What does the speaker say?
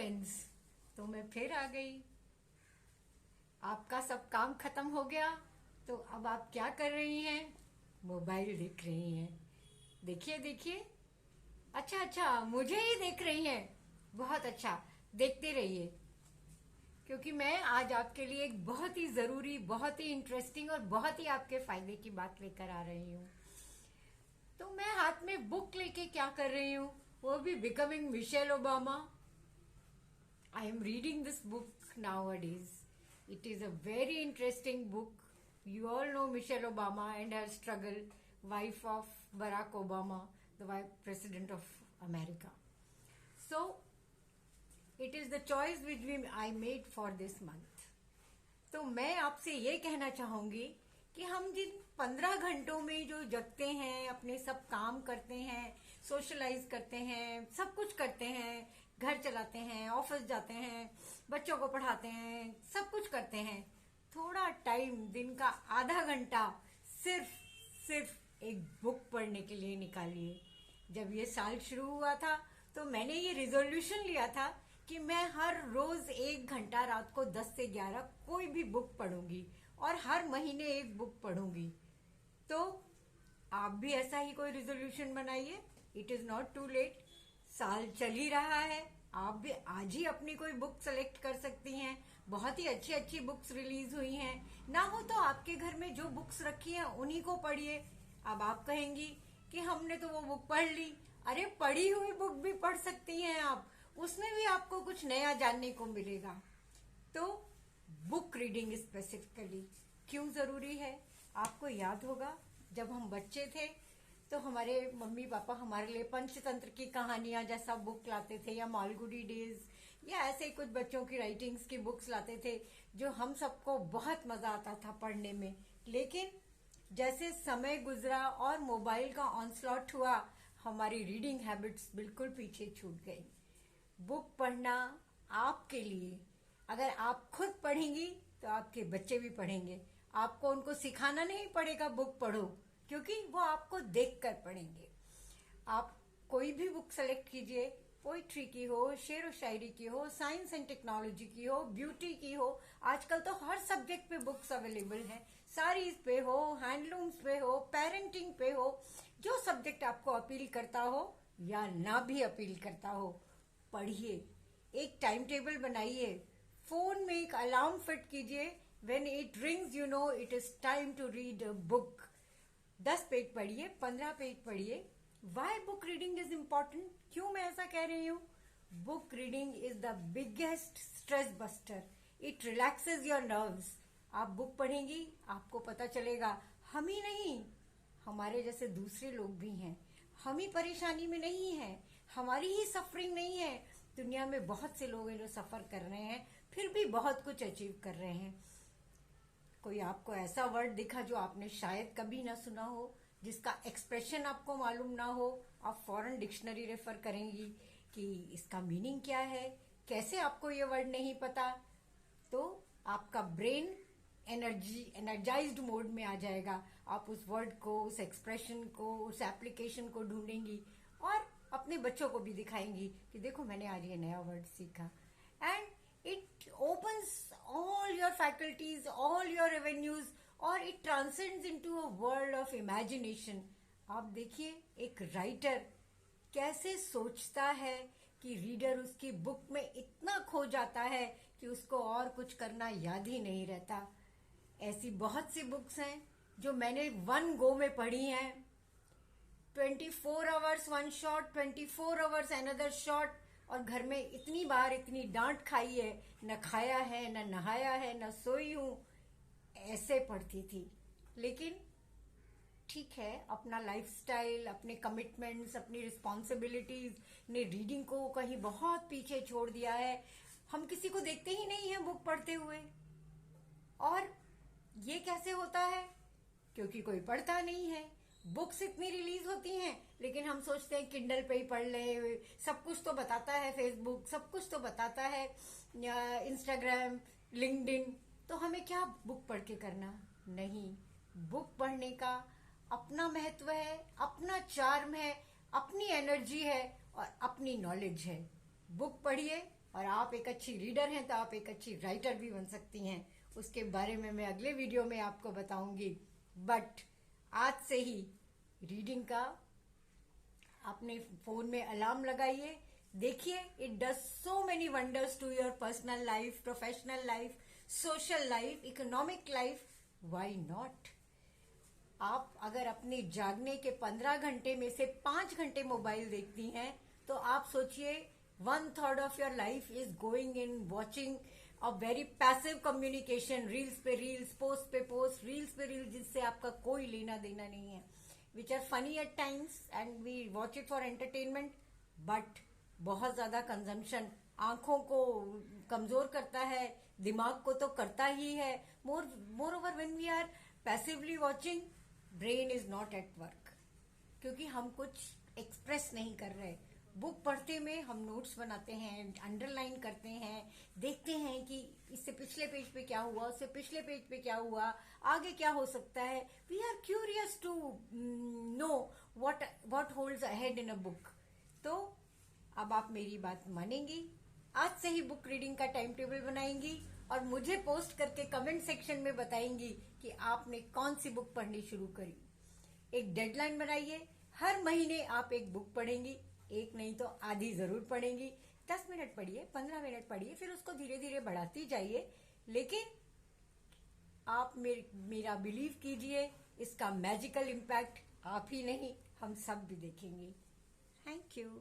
Friends, तो मैं फिर आ गई। आपका सब काम खत्म हो गया तो अब आप क्या कर रही हैं? मोबाइल देख रही हैं। देखिए देखिए। अच्छा अच्छा, मुझे ही देख रही हैं। बहुत अच्छा, देखते रहिए, क्योंकि मैं आज आपके लिए एक बहुत ही ज़रूरी, बहुत ही इंटरेस्टिंग और बहुत ही आपके फायदे की बात लेकर आ रही हूँ। तो मैं हाथ में बुक लेके क्या कर रही हूँ? वो भी becoming Michelle Obama. I am reading this book nowadays. It is a very interesting book. You all know Michelle Obama and her struggle, wife of Barack Obama, the President of America. So, it is the choice which I made for this month. तो मैं आपसे ये कहना चाहूँगी कि हम जिन 15 घंटों में जो जगते हैं, अपने सब काम करते हैं, सोशलाइज करते हैं, सब कुछ करते हैं, घर चलाते हैं, ऑफिस जाते हैं, बच्चों को पढ़ाते हैं, सब कुछ करते हैं, थोड़ा टाइम, दिन का आधा घंटा सिर्फ सिर्फ एक बुक पढ़ने के लिए निकालिए। जब ये साल शुरू हुआ था तो मैंने ये रिजोल्यूशन लिया था कि मैं हर रोज 1 घंटा रात को 10 से 11 कोई भी बुक पढ़ूंगी और हर महीने एक बुक पढ़ूंगी। तो आप भी ऐसा ही कोई रिजोल्यूशन बनाइए। It is not too late. साल चल ही रहा है, आप भी आज ही अपनी कोई बुक सेलेक्ट कर सकती हैं। बहुत ही अच्छी अच्छी बुक्स रिलीज हुई हैं। ना हो तो आपके घर में जो बुक्स रखी हैं उन्हीं को पढ़िए। अब आप कहेंगी कि हमने तो वो बुक पढ़ ली। अरे, पढ़ी हुई बुक भी पढ़ सकती हैं आप, उसमें भी आपको कुछ नया जानने को मिलेगा। तो बुक रीडिंग स्पेसिफिकली क्यों जरूरी है? आपको याद होगा जब हम बच्चे थे तो हमारे मम्मी पापा हमारे लिए पंचतंत्र की कहानियां जैसा बुक लाते थे, या मालगुडी डेज या ऐसे कुछ बच्चों की राइटिंग्स की बुक्स लाते थे, जो हम सबको बहुत मजा आता था पढ़ने में। लेकिन जैसे समय गुजरा और मोबाइल का ऑनस्लॉट हुआ, हमारी रीडिंग हैबिट्स बिल्कुल पीछे छूट गई। बुक पढ़ना आपके लिए, अगर आप खुद पढ़ेंगी तो आपके बच्चे भी पढ़ेंगे। आपको उनको सिखाना नहीं पड़ेगा बुक पढ़ो, क्योंकि वो आपको देखकर पढ़ेंगे। आप कोई भी बुक सेलेक्ट कीजिए, पोइट्री की हो, शेर व शायरी की हो, साइंस एंड टेक्नोलॉजी की हो, ब्यूटी की हो। आजकल तो हर सब्जेक्ट पे बुक्स अवेलेबल हैं। साड़ीज पे हो, हैंडलूम्स पे हो, पेरेंटिंग पे हो, जो सब्जेक्ट आपको अपील करता हो या ना भी अपील करता हो, पढ़िए। एक टाइम टेबल बनाइए, फोन में एक अलार्म फिट कीजिए। When it rings you know it is time to read a book. 10 page पढ़िए, 15 पेज पढ़िए। Why book reading is important? क्यों मैं ऐसा कह रही हूँ? Book reading is the biggest stress buster. It relaxes your nerves. आप बुक पढ़ेंगी, आपको पता चलेगा हम ही नहीं, हमारे जैसे दूसरे लोग भी हैं। हम ही परेशानी में नहीं है, हमारी ही सफरिंग नहीं है। दुनिया में बहुत से लोग हैं जो सफर कर रहे हैं, फिर भी बहुत कुछ अचीव कर रहे हैं। कोई आपको ऐसा वर्ड दिखा जो आपने शायद कभी ना सुना हो, जिसका एक्सप्रेशन आपको मालूम ना हो, आप फौरन डिक्शनरी रेफर करेंगी कि इसका मीनिंग क्या है। कैसे आपको ये वर्ड नहीं पता? तो आपका ब्रेन एनर्जाइज्ड मोड में आ जाएगा। आप उस वर्ड को, उस एक्सप्रेशन को, उस एप्लीकेशन को ढूंढेंगी और अपने बच्चों को भी दिखाएंगी कि देखो मैंने आज ये नया वर्ड सीखा। And it opens all your faculties, all your revenues, और it transcends into a world of imagination. आप देखिए एक राइटर कैसे सोचता है कि रीडर उसकी बुक में इतना खो जाता है कि उसको और कुछ करना याद ही नहीं रहता। ऐसी बहुत सी बुक्स हैं जो मैंने वन गो में पढ़ी हैं। 24 hours one shot, 24 hours another shot, और घर में इतनी बार इतनी डांट खाई है, न खाया है, न नहाया है, न सोई हूं, ऐसे पढ़ती थी। लेकिन ठीक है, अपना लाइफस्टाइल, अपने कमिटमेंट्स, अपनी रिस्पॉन्सिबिलिटीज ने रीडिंग को कहीं बहुत पीछे छोड़ दिया है। हम किसी को देखते ही नहीं है बुक पढ़ते हुए। और ये कैसे होता है? क्योंकि कोई पढ़ता नहीं है। बुक्स इतनी रिलीज होती हैं, लेकिन हम सोचते हैं किंडल पे ही पढ़ ले, सब कुछ तो बताता है फेसबुक, सब कुछ तो बताता है इंस्टाग्राम, लिंक्डइन, तो हमें क्या बुक पढ़ के करना? नहीं, बुक पढ़ने का अपना महत्व है, अपना चार्म है, अपनी एनर्जी है और अपनी नॉलेज है। बुक पढ़िए, और आप एक अच्छी रीडर हैं तो आप एक अच्छी राइटर भी बन सकती हैं। उसके बारे में मैं अगले वीडियो में आपको बताऊंगी। बट आज से ही रीडिंग का अपने फोन में अलार्म लगाइए। देखिए, it does so many wonders to your personal life, professional life, social life, economic life. Why not? आप अगर अपने जागने के 15 घंटे में से 5 घंटे मोबाइल देखती हैं तो आप सोचिए 1/3 of your life is going in watching a very passive communication, reels पे रील्स, पोस्ट पे पोस्ट, रील्स पे रील्स, जिससे आपका कोई लेना देना नहीं है, which are funny at times and we watch it for entertainment. But बहुत ज्यादा कंजम्पशन आंखों को कमजोर करता है, दिमाग को तो करता ही है। Moreover when we are passively watching, brain is not at work, क्योंकि हम कुछ एक्सप्रेस नहीं कर रहे। बुक पढ़ते में हम नोट्स बनाते हैं, अंडरलाइन करते हैं, देखते हैं कि इससे पिछले पेज पे क्या हुआ, उससे पिछले पेज पे क्या हुआ, आगे क्या हो सकता है। We are curious to know what holds ahead in a book. तो अब आप मेरी बात मानेंगी, आज से ही बुक रीडिंग का टाइम टेबल बनाएंगी और मुझे पोस्ट करके कमेंट सेक्शन में बताएंगी कि आपने कौन सी बुक पढ़नी शुरू करी। एक डेडलाइन बनाइए, हर महीने आप एक बुक पढ़ेंगी, एक नहीं तो आधी जरूर पढ़ेंगी। 10 मिनट पढ़िए, 15 मिनट पढ़िए, फिर उसको धीरे धीरे बढ़ाती जाइए। लेकिन आप मेरा बिलीव कीजिए, इसका मैजिकल इम्पैक्ट आप ही नहीं हम सब भी देखेंगे। Thank you.